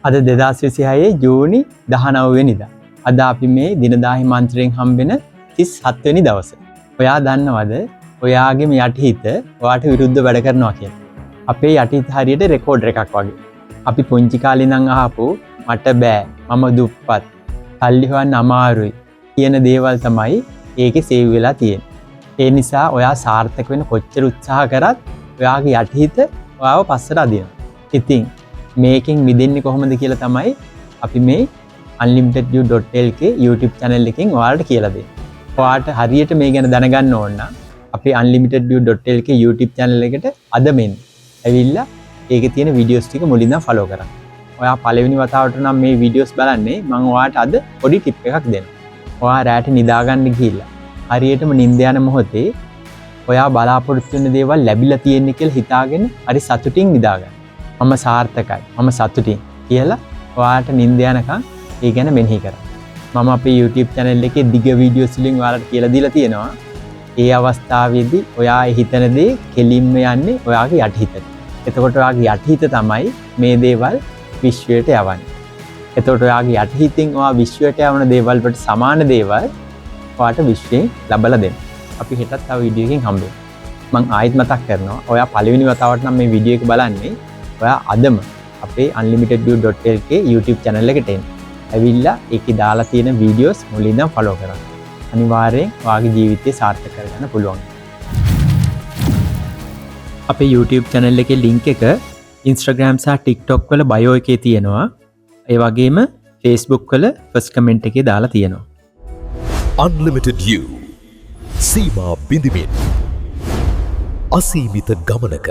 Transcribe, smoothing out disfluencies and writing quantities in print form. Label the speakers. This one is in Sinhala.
Speaker 1: අද 2026 ජූනි 19 වෙනිදා. අද අපි මේ දිනදාහි මන්ත්‍රයෙන් හම්බෙන 37 වෙනි දවස. ඔයා දන්නවද ඔයාගේ මේ යටිහිත ඔයාට විරුද්ධ වැඩ කරනවා කියලා? අපේ යටිහිත හරියට රෙකෝඩර් එකක් වගේ. අපි පුංචි කාලේ ඉඳන් අහපු මට බෑ, මම දුප්පත්, සල්ලි හොයන්න අමාරුයි කියන දේවල් තමයි ඒකේ සේව් වෙලා තියෙන්නේ. ඒ නිසා ඔයා සාර්ථක වෙන්න කොච්චර උත්සාහ කරත් ඔයාගේ යටිහිත ඔයාව පස්සට අදිනවා. ඉතින් මේකෙන් මිදෙන්නේ කොහොමද කියලා තමයි අපි මේ unlimitedview.lk YouTube channel එකෙන් ඔයාලට කියලා දෙන්නේ. ඔයාට හරියට මේ ගැන දැනගන්න ඕන නම් අපේ unlimitedview.lk YouTube channel එකට අද මෙන්න ඇවිල්ලා ඒකේ තියෙන වීඩියෝස් ටික මුලින්ම ෆලෝ කරන්න. ඔයා පළවෙනි වතාවට නම් මේ වීඩියෝස් බලන්නේ මම ඔයාට අද පොඩි ටිප් එකක් දෙනවා. ඔයා රැට නිදාගන්න ගිහිල්ලා හරියටම නිින්ද යන මොහොතේ ඔයා බලාපොරොත්තු වෙන දේවල් ලැබිලා තියෙන්නේ කියලා හිතාගෙන හරි සතුටින් නිදාගන්න. මම සාර්ථකයි, මම සතුටින් කියලා ඔයාට නිින්ද යනකම් ඒ ගැන මෙනෙහි කරන්න. මම අපේ YouTube channel එකේ දිග වීඩියෝස් වලින් ඔයාලට කියලා දීලා තියෙනවා. ඒ අවස්ථාවේදී ඔයා හිතන දේ කෙලින්ම යන්නේ ඔයාගේ යටිහිතට. එතකොට ඔයාගේ යටිහිත තමයි මේ දේවල් විශ්වයට යවන්නේ. එතකොට ඔයාගේ යටිහිතින් ඔයා විශ්වයට යවන දේවල් වලට සමාන දේවල් ඔයාට විශ්වයෙන් ලබලා දෙන්න. අපි හෙටත් තව වීඩියෝ එකකින් හම්බෙමු. මම ආයෙත් මතක් කරනවා ඔයා පළවෙනි වතාවට නම් මේ වීඩියෝ එක බලන්නේ ඔයා අදම අපේ unlimitedview.lk YouTube channel එකට එන්න. ඇවිල්ලා ඒකේ දාලා තියෙන වීඩියෝස් මුලින්ම ෆලෝ කරන්න. අනිවාර්යෙන් ඔයාගේ ජීවිතය සාර්ථක කරගන්න පුළුවන්. අපේ YouTube channel එකේ link එක Instagram සහ TikTok වල bio එකේ තියෙනවා. ඒ වගේම Facebook වල first comment එකේ දාලා තියෙනවා.
Speaker 2: Unlimited You සීමා බිඳිමින් අසීමිත ගමනක